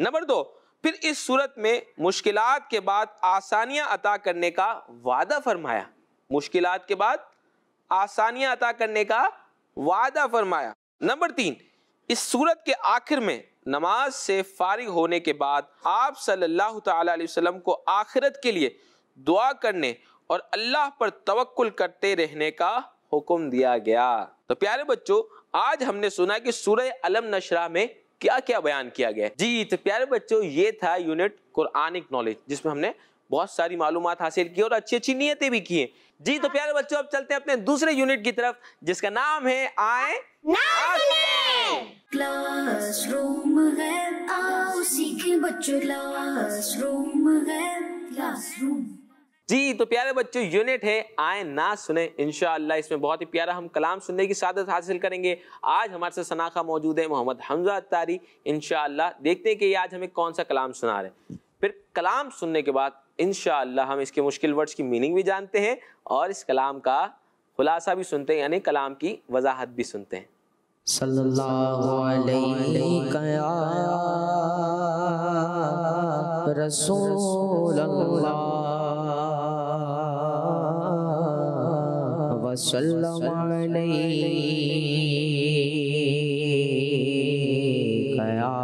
Number 2، پھر اس صورت میں مشکلات کے بعد آسانیاں عطا کرنے کا وعدہ فرمایا. مشکلات کے بعد آسانیاں عطا کرنے کا وعدہ فرمایا. نمبر 3، اس صورت کے آخر میں نماز سے فارغ ہونے کے بعد آپ صلی اللہ تعالی علیہ وسلم کو آخرت کے لیے دعا کرنے اور اللہ پر توکل کرتے رہنے کا حکم دیا گیا. تو پیارے بچوں، آج ہم نے سنا کہ سورہ علم نشرح میں کیا کیا بیان کیا گیا ہے. جی تو پیارے بچوں، یہ تھا یونٹ قرآنک نالج، جس میں ہم نے بہت ساری معلومات حاصل کی اور اچھی اچھی نیتیں بھی کی ہیں. جی تو پیارے بچوں، اب چلتے ہیں اپنے دوسرے یونٹ کی طرف، جس کا نام ہے آئیں کلاس روم ہے، آؤ سیکھیں بچوں، کلاس روم ہے، کلاس روم. جی تو پیارے بچوں، یونٹ ہے آئیں نہ سنیں. انشاءاللہ اس میں بہت ہی پیارا ہم کلام سننے کی سعادت حاصل کریں گے. آج ہمارے سے سناخہ موجود ہے محمد حمزہ اتاری. انشاءاللہ دیکھتے ہیں کہ یہ آج ہمیں کون سا کلام سنا رہے ہیں. پھر کلام سننے کے بعد انشاءاللہ ہم اس کے مشکل ورڈز کی میننگ بھی جانتے ہیں اور اس کلام کا خلاصہ بھی سنتے ہیں، یعنی کلام کی وضاحت بھی سنتے ہیں. صلی اللہ علیہ یا رسول اللہ وسلم علیہ یا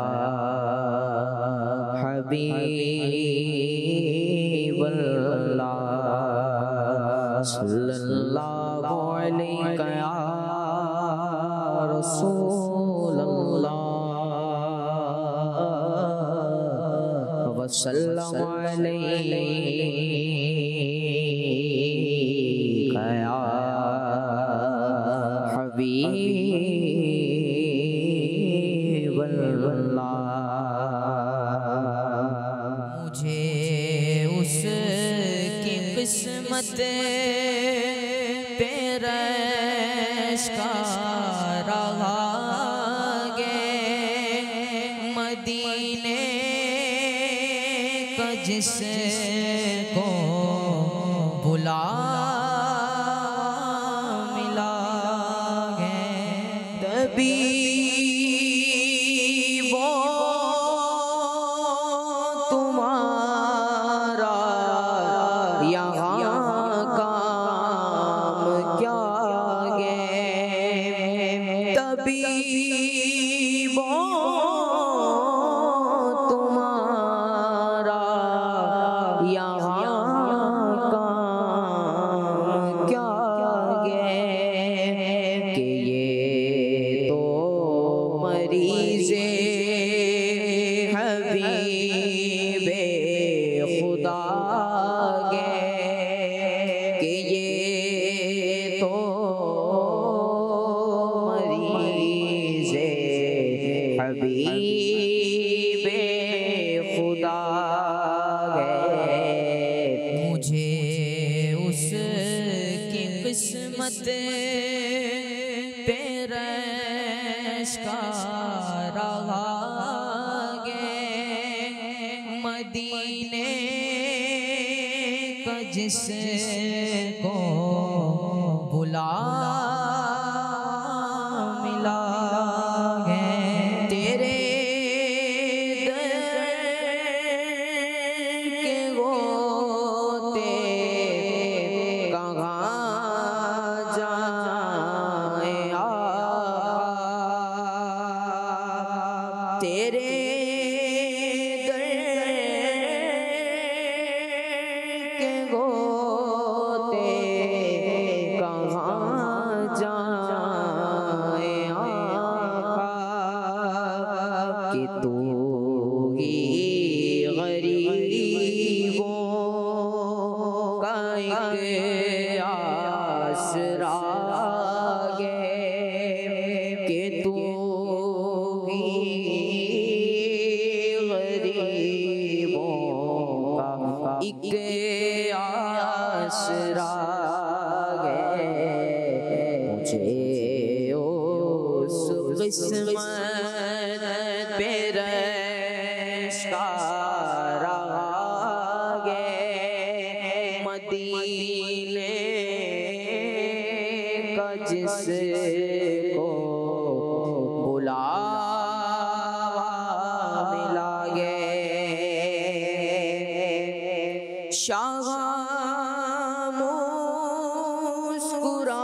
حبیب اللہ صلی اللہ علیہ یا رسول اللہ وسلم علیہ یا حبیب اللہ. مجھے اس کی قسمت پہ ریش کا رہا گے، مدینے کا جس کو بلا ملا گے، تبھی وہ تمہارا یہاں کام کیا گے، تبھی وہ تمہارا یہاں کام کیا گے، کہ یہ تو مریض حبیب خدا گے، کہ یہ تو مریض حبیب خدا گے. مجھے اس کی قسمت پہ ریش کا رہا گے، مدینے کا جس کو بلا ملا گے، تیرے در کے غوطے کہاں جائیں آقا، تیرے در کے غوطے کہاں جائیں آقا، کہ تو ہی غریبوں کا ایک آسرا گے، کہ تو ہی غریبوں کا ایک آسرا گے. مجھے اس قسمت پہ ریش کا رہا گے، مدینے کا جس کو بلاوا ملا گے. شاہ مسکراتے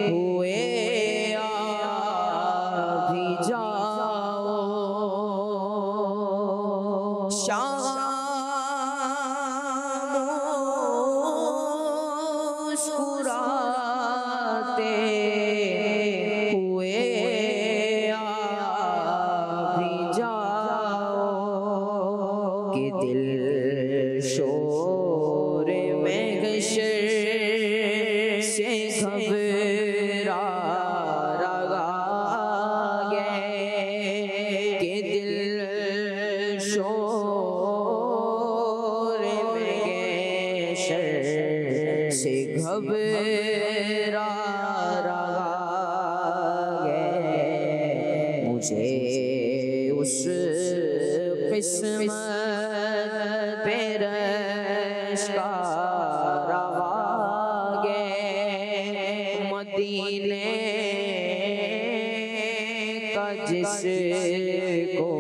ہوئے آ بھی جاؤ، شاہ مسکراتے ہوئے آ بھی جاؤ، کہ دل شور محشر سے گھبرا رہا ہے، کہ دل شور محشر سے گھبرا رہا ہے، مجھے اس قسمت پہ رش کا رہا ہے، مدینے کا جس کو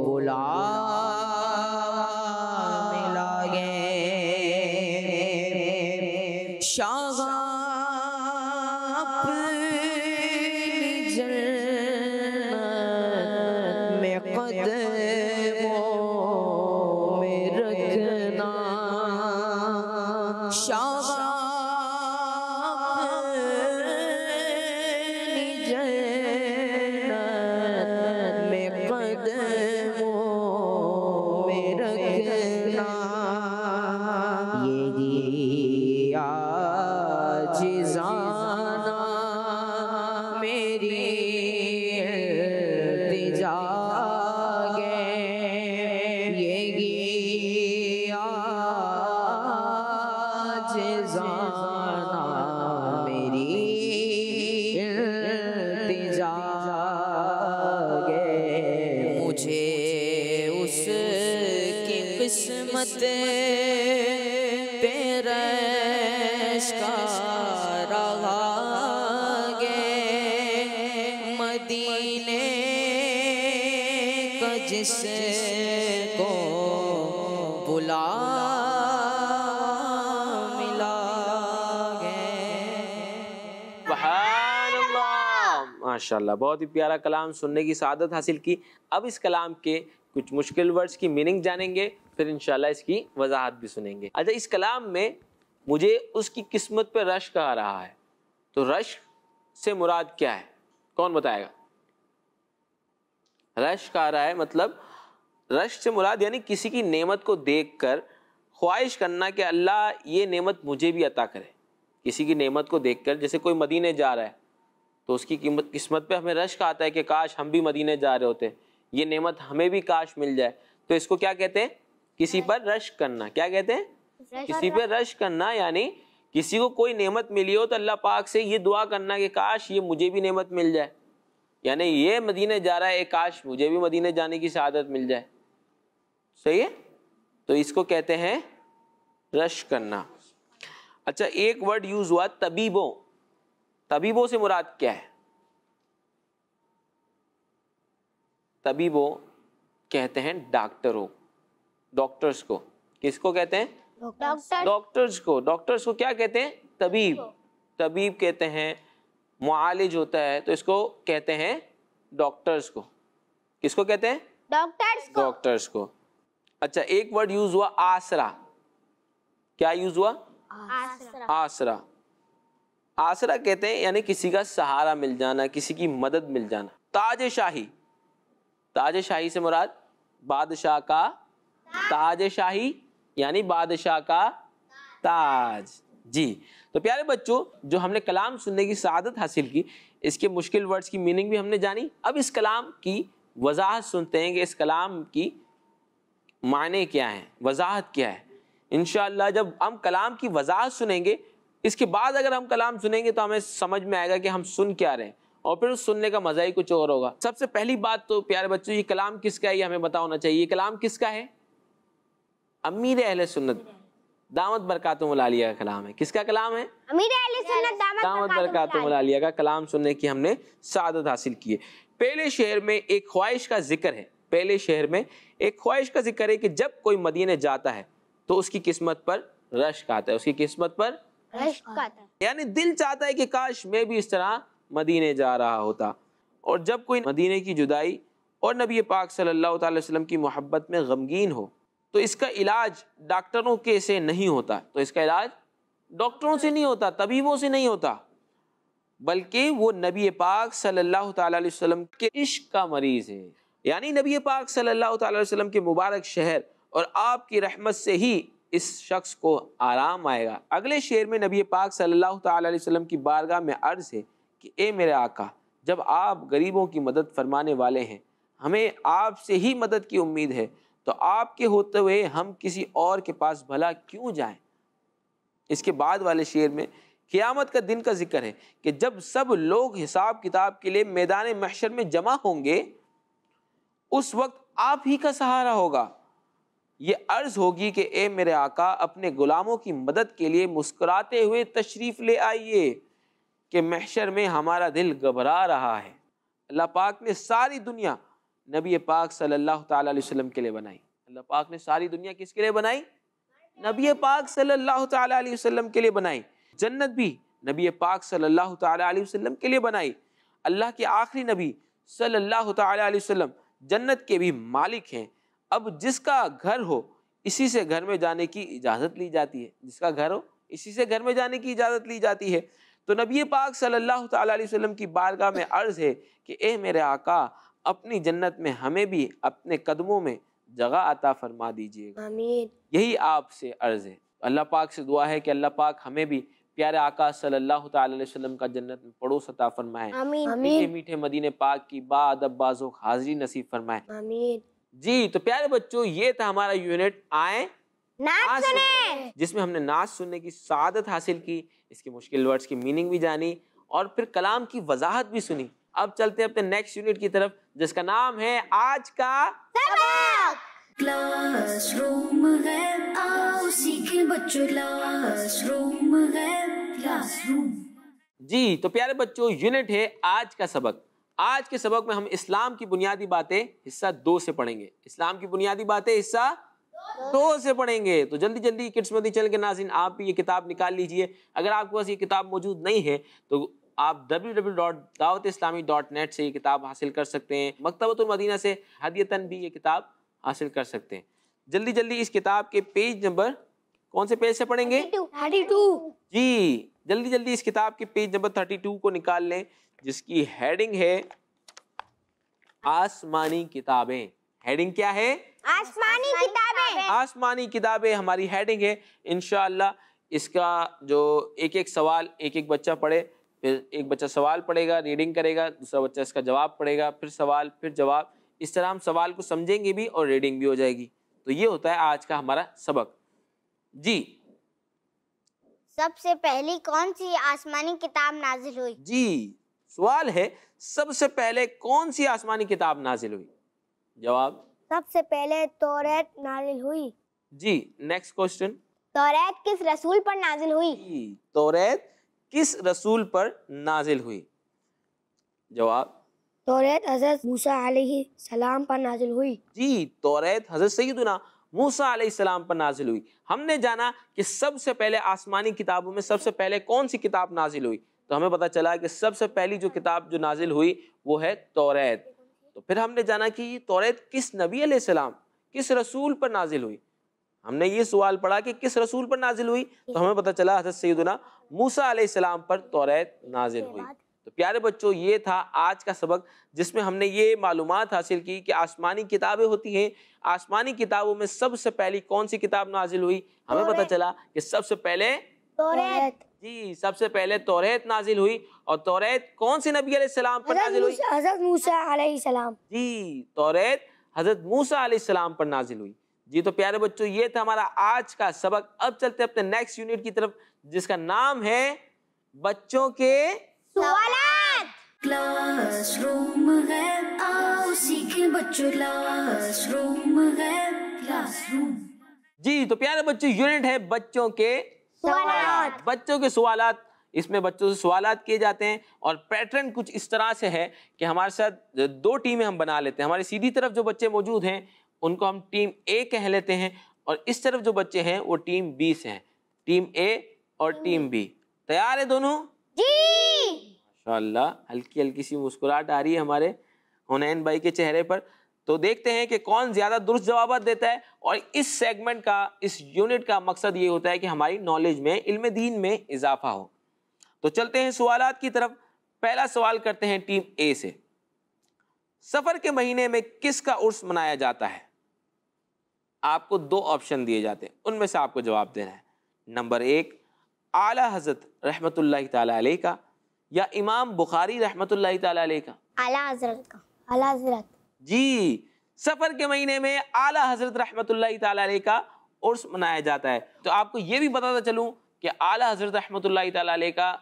بلاوا ملا ہے، شاہ اپنی جنت میں قدموں میں رکھنا، شاہ اپنی جنت میں قدموں میں رکھنا، یہی عاجزانہ میری التجا ہے، یہی عاجزانہ میری التجا ہے، مجھے اس کی قسمت پہ رش کا رہا ہے، مدینے کا جس کو بلا ملا ہے۔ سبحان اللہ، ماشاءاللہ، بہت ہی پیارا کلام سننے کی سعادت حاصل کی۔ اب اس کلام کے کچھ مشکل ورڈز کی میننگ جانیں گے، پھر انشاءاللہ اس کی وضاحت بھی سنیں گے۔ اچھا، اس کلام میں مجھے اس کی قسمت پہ رش کہا رہا ہے، تو رش سے مراد کیا ہے؟ کون بتائے گا؟ رش کہا رہا ہے، مطلب رش سے مراد یعنی کسی کی نعمت کو دیکھ کر خواہش کرنا کہ اللہ یہ نعمت مجھے بھی عطا کرے۔ کسی کی نعمت کو دیکھ کر، جیسے کوئی مدینے جا رہا ہے تو اس کی قسمت پہ ہمیں رش آتا ہے کہ کاش ہم بھی مدینے جا رہے ہوتے، یہ نعمت ہمیں بھی کاش مل جائے، تو اس کو کیا کہتے ہیں؟ کسی پر رش کرنا۔ کیا کہتے ہیں؟ کسی پہ رش کرنا، یعنی کسی کو کوئی نعمت ملی ہو تو اللہ پاک سے یہ دعا کرنا کہ کاش یہ مجھے بھی نعمت مل جائے، یعنی یہ مدینے جا رہا ہے، کاش مجھے بھی مدینے جانے کی سعادت مل جائے۔ صحیح ہے؟ تو اس کو کہتے ہیں رش کرنا۔ اچھا، ایک ورڈ یوز ہوا طبیبوں۔ طبیبوں سے مراد کیا ہے؟ طبیبوں کہتے ہیں ڈاکٹروں، ڈاکٹرز کو۔ کس کو کہتے ہیں؟ ڈاکٹرز کو۔ ڈاکٹرز کو کیا کہتے ہیں؟ طبیب۔ طبیب کہتے ہیں، معالج ہوتا ہے تو اس کو کہتے ہیں ڈاکٹرز کو۔ کس کو کہتے ہیں؟ ڈاکٹرز کو۔ اچھا، ایک ورڈ یوز ہوا آسرا۔ کیا یوز ہوا؟ آسرا۔ آسرا کہتے ہیں یعنی کسی کا سہارا مل جانا، کسی کی مدد مل جانا۔ تاج شاہی۔ تاج شاہی سے مراد بادشاہ کا تاج شاہی، یعنی بادشاہ کا تاج۔ جی، تو پیارے بچوں، جو ہم نے کلام سننے کی سعادت حاصل کی، اس کے مشکل ورڈز کی میننگ بھی ہم نے جانی۔ اب اس کلام کی وضاحت سنتے ہیں کہ اس کلام کی معنی کیا ہیں، وضاحت کیا ہے۔ انشاءاللہ جب ہم کلام کی وضاحت سنیں گے، اس کے بعد اگر ہم کلام سنیں گے تو ہمیں سمجھ میں آئے گا کہ ہم سن کیا رہے ہیں، اور پھر اس سننے کا مزہ ہی کچھ اور ہوگا۔ سب سے پہلی بات تو پیارے بچوں، یہ کلام کس کا ہے یہ ہمیں پتا ہونا چاہیے۔ یہ کلام کس کا ہے؟ امیر اہل سنت دامت برکاتہم العالیہ کا کلام ہے۔ کس کا کلام ہے؟ امیر اہل سنت دامت برکاتہم العالیہ کا کلام سننے کی ہم نے سعادت حاصل کی ہے۔ پہلے شہر میں ایک خواہش کا ذکر ہے، پہلے شہر میں ایک خواہش کا ذکر ہے کہ جب کوئی مدینے جاتا ہے تو اس کی قسمت پر رشک آتا ہے، اس کی قسمت پر رشک آتا ہے، یعنی دل چاہتا ہے کہ کاش میں بھی اس طرح مدینے جا رہا ہوتا. اور جب کوئی مدینے کی جدائی اور نبی پاک صلی اللہ تعالی وسلم کی محبت میں غمگین ہو تو اس کا علاج ڈاکٹروں کے سے نہیں ہوتا، تو اس کا علاج ڈاکٹروں سے نہیں ہوتا، طبیبوں سے نہیں ہوتا، بلکہ وہ نبی پاک صلی اللہ تعالی علیہ وسلم کے عشق کا مریض ہے. یعنی نبی پاک صلی اللہ تعالی علیہ وسلم کے مبارک شہر اور آپ کی رحمت سے ہی اس شخص کو آرام آئے گا. اگلے شعر میں نبی پاک صلی اللہ تعالی علیہ وسلم کی بارگاہ میں عرض ہے کہ اے میرے آقا، جب آپ غریبوں کی مدد فرمانے والے ہیں، ہمیں آپ سے ہی مدد کی امید ہے، تو آپ کے ہوتے ہوئے ہم کسی اور کے پاس بھلا کیوں جائیں. اس کے بعد والے شعر میں قیامت کا دن کا ذکر ہے کہ جب سب لوگ حساب کتاب کے لیے میدان محشر میں جمع ہوں گے، اس وقت آپ ہی کا سہارا ہوگا. یہ عرض ہوگی کہ اے میرے آقا، اپنے غلاموں کی مدد کے لیے مسکراتے ہوئے تشریف لے آئیے کہ محشر میں ہمارا دل گھبرا رہا ہے. اللہ پاک نے ساری دنیا نبی پاک صلی اللہ تعالی علیہ وسلم کے لیے بنائی. اللہ پاک نے ساری دنیا کس کے لیے بنائی؟ نبی پاک صلی اللہ تعالی علیہ وسلم کے لیے بنائی. جنت بھی نبی پاک صلی اللہ تعالی علیہ وسلم کے لیے بنائی. اللہ کے آخری نبی صلی اللہ تعالی علیہ وسلم جنت کے بھی مالک ہیں. اب جس کا گھر ہو اسی سے گھر میں جانے کی اجازت لی جاتی ہے، جس کا گھر ہو اسی سے گھر میں جانے کی اجازت لی جاتی ہے. تو نبی پاک صلی اللہ تعالی علیہ وسلم کی بارگاہ میں عرض ہے کہ اے میرے آقا، اپنی جنت میں ہمیں بھی اپنے قدموں میں جگہ عطا فرما دیجیے گا. آمین. یہی آپ سے عرض ہے. اللہ پاک سے دعا ہے کہ اللہ پاک ہمیں بھی پیارے آقا صلی اللہ تعالی علیہ وسلم کا جنت میں پڑوس عطا فرمائے. آمین. میٹھے میٹھے مدینے پاک کی با ادب بازوق حاضری نصیب فرمائے. آمین. جی تو پیارے بچوں، یہ تھا ہمارا یونٹ آئیں نعت سنیں، جس میں ہم نے نعت سننے کی سعادت حاصل کی، اس کے مشکل ورڈز کی میننگ بھی جانی اور پھر کلام کی وضاحت بھی سنی. اب چلتے ہیں اپنے نیکسٹ یونٹ کی طرف جس کا نام ہے آج کا سبق. کلاس روم ہے، آؤ سیکھیں بچوں، کلاس روم ہے، کلاس روم. جی تو پیارے بچوں، یونٹ ہے آج کا سبق. آج کے سبق میں ہم اسلام کی بنیادی باتیں حصہ 2 سے پڑھیں گے. اسلام کی بنیادی باتیں حصہ 2 سے پڑھیں گے. تو جلدی جلدی کڈس مدنی چینل کے ناظرین آپ بھی یہ کتاب نکال لیجئے. اگر آپ کے پاس یہ کتاب موجود نہیں ہے تو آپ www.dawatislami.net سے یہ کتاب حاصل کر سکتے ہیں. مکتبۃ المدینہ سے ہدیتاً بھی یہ کتاب حاصل کر سکتے ہیں. جلدی جلدی اس کتاب کے پیج نمبر کون سے پیج سے پڑھیں گے؟ 32. جی جلدی جلدی اس کتاب کے پیج نمبر 32 کو نکال لیں جس کی ہیڈنگ ہے آسمانی کتابیں. ہیڈنگ کیا ہے؟ آسمانی کتابیں. آسمانی کتابیں ہماری ہیڈنگ ہے. انشاءاللہ اس کا جو ایک ایک سوال ایک ایک بچہ پڑھے، پھر ایک بچہ سوال پڑھے گا، ریڈنگ کرے گا، دوسرا بچہ اس کا جواب پڑھے گا، پھر سوال پھر جواب. اس طرح ہم سوال کو سمجھیں گے بھی اور ریڈنگ بھی ہو جائے گی. تو یہ ہوتا ہے آج کا ہمارا سبق. جی سب سے پہلی کون سی آسمانی کتاب نازل ہوئی؟ جی سوال ہے سب سے پہلے کون سی آسمانی کتاب نازل ہوئی؟ جواب سب سے پہلے توریت نازل ہوئی. جی نیکسٹ کوسچن. توریت کس رسول پر نازل ہوئی؟ جی توریت کس رسول پر نازل ہوئی؟ جواب توریت حضرت موسیٰ علیہ السلام پر نازل ہوئی. جی توریت حضرت سیدنا موسیٰ علیہ السلام پر نازل ہوئی. ہم نے جانا کہ سب سے پہلے آسمانی کتابوں میں سب سے پہلے کون سی کتاب نازل ہوئی، تو ہمیں پتہ چلا کہ سب سے پہلی جو کتاب جو نازل ہوئی وہ ہے توریت. تو پھر ہم نے جانا کہ یہ توریت کس نبی علیہ السلام کس رسول پر نازل ہوئی. ہم نے یہ سوال پڑھا کہ کس رسول پر نازل ہوئی، تو ہمیں پتہ چلا حضرت سیدنا موسیٰ علیہ السلام پر توریت نازل ہوئی. تو پیارے بچوں یہ تھا آج کا سبق جس میں ہم نے یہ معلومات حاصل کی کہ آسمانی کتابیں ہوتی ہیں. آسمانی کتابوں میں سب سے پہلی کون سی کتاب نازل ہوئی؟ ہمیں پتہ چلا کہ سب سے پہلے توریت. جی سب سے پہلے توریت نازل ہوئی. اور توریت کون سے نبی علیہ السلام پر نازل ہوئی؟ حضرت موسیٰ علیہ السلام. جی توریت حضرت موسیٰ علیہ السلام پر نازل ہوئی. جی تو پیارے بچوں یہ تھا ہمارا آج کا سبق. اب چلتے اپنے نیکسٹ یونٹ کی طرف جس کا نام ہے بچوں کے سوالات. کلاس روم ہے، آؤ سیکھیں بچوں، کلاس روم ہے، کلاس روم. جی تو پیارے بچوں یونٹ ہے بچوں کے سوالات. بچوں کے سوالات. اس میں بچوں سے سوالات کیے جاتے ہیں اور پیٹرن کچھ اس طرح سے ہے کہ ہمارے ساتھ 2 ٹیمیں ہم بنا لیتے ہیں. ہماری سیدھی طرف جو بچے موجود ہیں ان کو ہم ٹیم اے کہہ لیتے ہیں اور اس طرف جو بچے ہیں وہ ٹیم بی سے ہیں, ٹیم اے اور ٹیم بی. تیار ہے دونوں؟ جی. ماشاءاللہ ہلکی ہلکی سی مسکراہٹ آ رہی ہے ہمارے حنین بھائی کے چہرے پر. تو دیکھتے ہیں کہ کون زیادہ درست جوابات دیتا ہے. اور اس سیگمنٹ کا, اس یونٹ کا مقصد یہ ہوتا ہے کہ ہماری نالج میں, علم دین میں اضافہ ہو. تو چلتے ہیں سوالات کی طرف. پہلا سوال کرتے ہیں ٹیم اے سے. سفر کے مہینے میں کس کا عرس منایا جاتا ہے؟ آپ کو 2 آپشن دیے جاتے ہیں, ان میں سے آپ کو جواب دینا ہے. نمبر 1 اعلیٰ حضرت رحمۃ اللہ تعالیٰ علیہ کا, یا امام بخاری رحمۃ اللہ تعالیٰ علیہ کا؟ اعلیٰ حضرت کا. اعلیٰ حضرت. جی, سفر کے مہینے میں اعلیٰ حضرت رحمۃ اللہ تعالیٰ علیہ کا عرس منایا جاتا ہے. تو آپ کو یہ بھی بتاتا چلوں کہ اعلیٰ حضرت رحمۃ اللہ تعالیٰ علیہ کا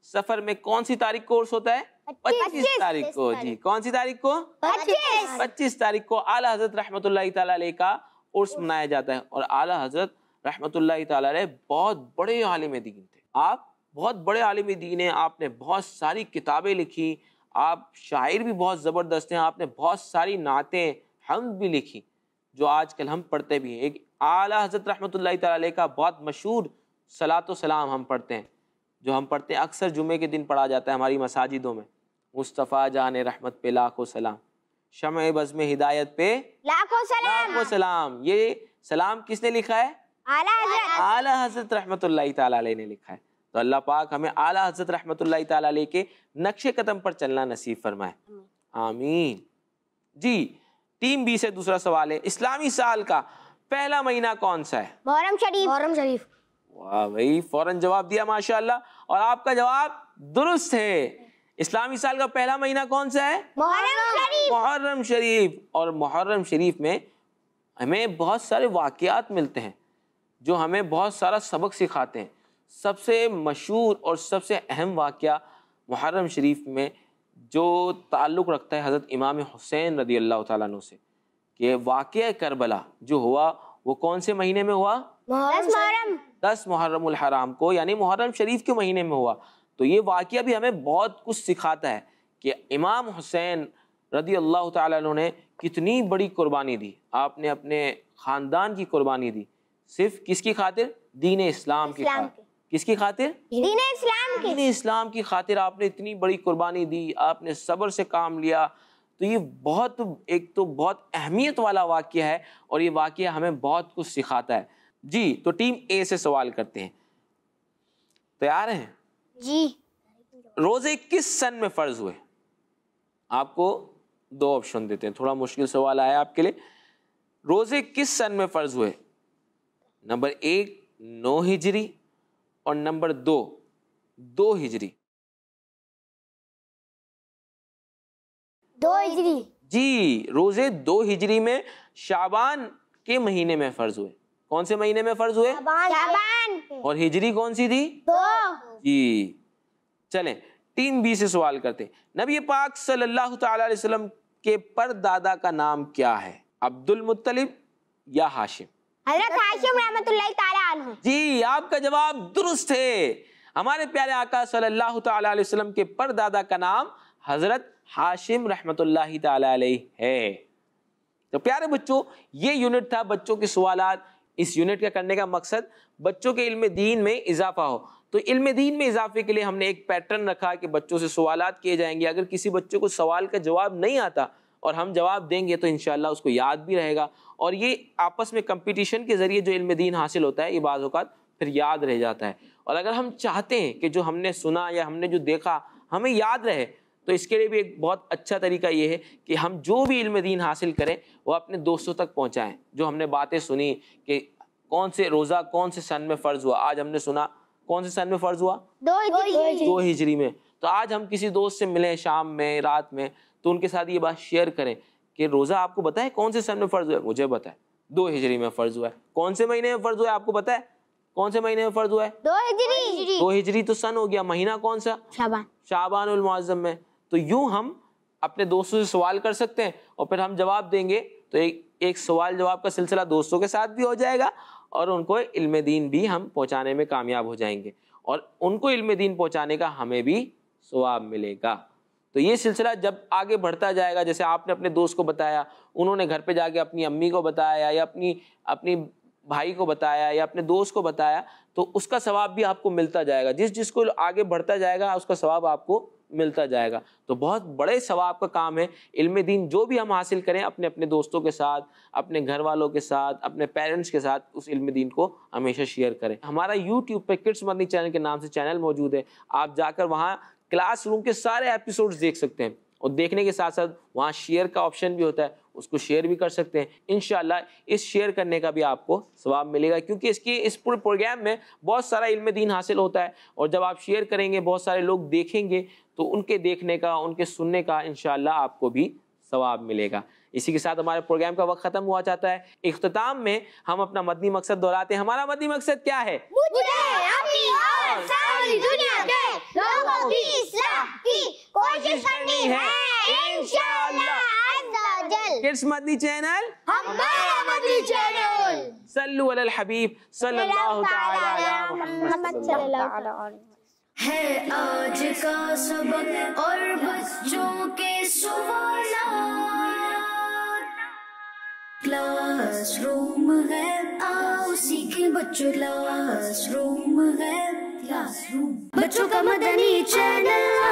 سفر میں کون سی تاریخ کو عرس ہوتا ہے؟ 25 تاریخ کو. جی, کون سی تاریخ کو؟ 25 تاریخ کو اعلیٰ حضرت رحمۃ اللہ تعالیٰ علیہ کا عرس منایا جاتا ہے. اور اعلیٰ حضرت رحمۃ اللہ تعالیٰ علیہ بہت بڑے عالم دین تھے. آپ بہت بڑے عالم دین ہیں, آپ نے بہت ساری کتابیں لکھی, آپ شاعر بھی بہت زبردست ہیں, آپ نے بہت ساری نعتیں, حمد بھی لکھی جو آج کل ہم پڑھتے بھی ہیں. ایک اعلیٰ حضرت رحمۃ اللہ تعالیٰ علیہ کا بہت مشہور صلاۃ و سلام ہم پڑھتے ہیں, جو ہم پڑھتے ہیں اکثر جمعے کے دن پڑھا جاتا ہے ہماری مساجدوں میں. مصطفیٰ جان رحمت پہ لاکھوں سلام, شمع بزم ہدایت پہ لاکھوں سلام. لاکھوں سلام. یہ سلام کس نے لکھا ہے؟ اعلیٰ حضرت. اعلیٰ حضرت رحمت اللہ تعالیٰ علیہ نے لکھا ہے. تو اللہ پاک ہمیں اعلیٰ حضرت رحمت اللہ تعالیٰ علیہ کے نقش قدم پر چلنا نصیب فرمائے, آمین. جی, ٹیم بی سے دوسرا سوال ہے. اسلامی سال کا پہلا مہینہ کون سا ہے؟ محرم شریف. محرم شریف. واہ بھائی, فوراً جواب دیا ماشاءاللہ, اور آپ کا جواب درست ہے. اسلامی سال کا پہلا مہینہ کون سا ہے؟ محرم شریف. محرم شریف. اور محرم شریف میں ہمیں بہت سارے واقعات ملتے ہیں جو ہمیں بہت سارا سبق سکھاتے ہیں. سب سے مشہور اور سب سے اہم واقعہ محرم شریف میں جو تعلق رکھتا ہے حضرت امام حسین رضی اللہ تعالیٰ عنہ سے, کہ واقعہ کربلا جو ہوا وہ کون سے مہینے میں ہوا؟ 10 محرم الحرام کو, یعنی محرم شریف کے مہینے میں ہوا. تو یہ واقعہ بھی ہمیں بہت کچھ سکھاتا ہے کہ امام حسین رضی اللہ تعالیٰ عنہ نے کتنی بڑی قربانی دی. آپ نے اپنے خاندان کی قربانی دی, صرف کس کی خاطر؟ دین اسلام کی خاطر. کس کی خاطر؟ دین اسلام کی. دین اسلام کی خاطر آپ نے اتنی بڑی قربانی دی, آپ نے صبر سے کام لیا. تو یہ بہت, ایک تو بہت اہمیت والا واقعہ ہے, اور یہ واقعہ ہمیں بہت کچھ سکھاتا ہے. جی, تو ٹیم اے سے سوال کرتے ہیں. تیار ہیں؟ جی. روزے کس سن میں فرض ہوئے؟ آپ کو 2 آپشن دیتے ہیں, تھوڑا مشکل سوال آیا آپ کے لیے. روزے کس سن میں فرض ہوئے؟ نمبر 1 9 ہجری, اور نمبر 2 2 ہجری. 2 ہجری. جی, روزے 2 ہجری میں شعبان کے مہینے میں فرض ہوئے. کون سے مہینے میں فرض ہوئے؟ شعبان. اور ہجری کون سی تھی؟ 2. جی, چلیں ٹیم بی سے سوال کرتے ہیں. نبی پاک صلی اللہ تعالی علیہ وسلم کے پردادا کا نام کیا ہے؟ عبد المطلب یا ہاشم؟ حضرت ہاشم رحمۃ اللہ تعالیٰ عنہ. جی, آپ کا جواب درست ہے. ہمارے پیارے آقا صلی اللہ تعالی علیہ وسلم کے پردادا کا نام حضرت ہاشم رحمۃ اللہ تعالی علیہ ہے. تو پیارے بچوں, یہ یونٹ تھا بچوں کے سوالات. اس یونٹ کا کرنے کا مقصد بچوں کے علم دین میں اضافہ ہو. تو علم دین میں اضافے کے لیے ہم نے ایک پیٹرن رکھا کہ بچوں سے سوالات کیے جائیں گے. اگر کسی بچے کو سوال کا جواب نہیں آتا اور ہم جواب دیں گے تو انشاءاللہ اس کو یاد بھی رہے گا, اور یہ آپس میں کمپٹیشن کے ذریعے جو علم دین حاصل ہوتا ہے یہ بعض اوقات پھر یاد رہ جاتا ہے. اور اگر ہم چاہتے ہیں کہ جو ہم نے سنا یا ہم نے جو دیکھا ہمیں یاد رہے, تو اس کے لیے بھی ایک بہت اچھا طریقہ یہ ہے کہ ہم جو بھی علم دین حاصل کریں وہ اپنے دوستوں تک پہنچائیں. جو ہم نے باتیں سنی کہ کون سے روزہ کون سے سن میں فرض ہوا, آج ہم نے سنا کون سے سن میں فرض ہوا؟ 2 ہجری میں. تو آج ہم کسی دوست سے ملیں شام میں, رات میں, تو ان کے ساتھ یہ بات شیئر کریں کہ روزہ آپ کو بتائے کون سے سن میں فرض ہوا ہے؟ مجھے بتائے 2 ہجری میں فرض ہوا ہے. کون سے مہینے میں فرض ہوا ہے آپ کو بتائے؟ کون سے مہینے میں فرض ہوا ہے؟ 2 ہجری. 2 ہجری تو سن ہو گیا, مہینہ کون سا؟ شعبان. شعبان المعظم میں. تو یوں ہم اپنے دوستوں سے سوال کر سکتے ہیں اور پھر ہم جواب دیں گے, تو ایک سوال جواب کا سلسلہ دوستوں کے ساتھ بھی ہو جائے گا اور ان کو علم دین بھی ہم پہنچانے میں کامیاب ہو جائیں گے. اور ان کو علم دین پہنچانے کا ہمیں بھی ثواب ملے گا. تو یہ سلسلہ جب آگے بڑھتا جائے گا، جیسے آپ نے اپنے دوست کو بتایا، انہوں نے گھر پہ جا کے اپنی امی کو بتایا یا اپنی بھائی کو بتایا یا اپنے دوست کو بتایا، تو اس کا ثواب بھی آپ کو ملتا جائے گا. جس کو آگے بڑھتا جائے گا اس کا ثواب آپ کو ملتا جائے گا. تو بہت بڑے ثواب کا کام ہے علم دین. جو بھی ہم حاصل کریں اپنے دوستوں کے ساتھ، اپنے گھر والوں کے ساتھ، اپنے پیرنٹس کے ساتھ اس علم دین کو ہمیشہ شیئر کریں. ہمارا یوٹیوب پہ کڈس مدنی چینل کے نام سے چینل موجود ہے. آپ جا کر وہاں کلاس روم کے سارے ایپیسوڈز دیکھ سکتے ہیں، اور دیکھنے کے ساتھ ساتھ وہاں شیئر کا آپشن بھی ہوتا ہے، اس کو شیئر بھی کر سکتے ہیں. انشاءاللہ اس شیئر کرنے کا بھی آپ کو ثواب ملے گا، کیونکہ اس پورے پروگرام میں بہت سارا علم دین حاصل ہوتا ہے، اور جب آپ شیئر کریں گے بہت سارے لوگ دیکھیں گے تو ان کے دیکھنے کا، ان کے سننے کا انشاءاللہ آپ کو بھی ثواب ملے گا. اسی کے ساتھ ہمارے پروگرام کا وقت ختم ہوا چاہتا ہے. اختتام میں ہم اپنا مدنی مقصد دہراتے ہیں. ہمارا مدنی مقصد کیا ہے؟ کوشش کرنی ہے انشاءاللہ. کڈس مدنی چینل ہمارا مدنی چینل. صلو علی الحبیب صلی اللہ تعالی علی محمد. ہے آج کا سبق اور بچوں کے سوالات. کلاس روم ہے آؤ سیکھیں بچوں. کلاس روم ہے، کلاس روم بچوں کا مدنی چینل.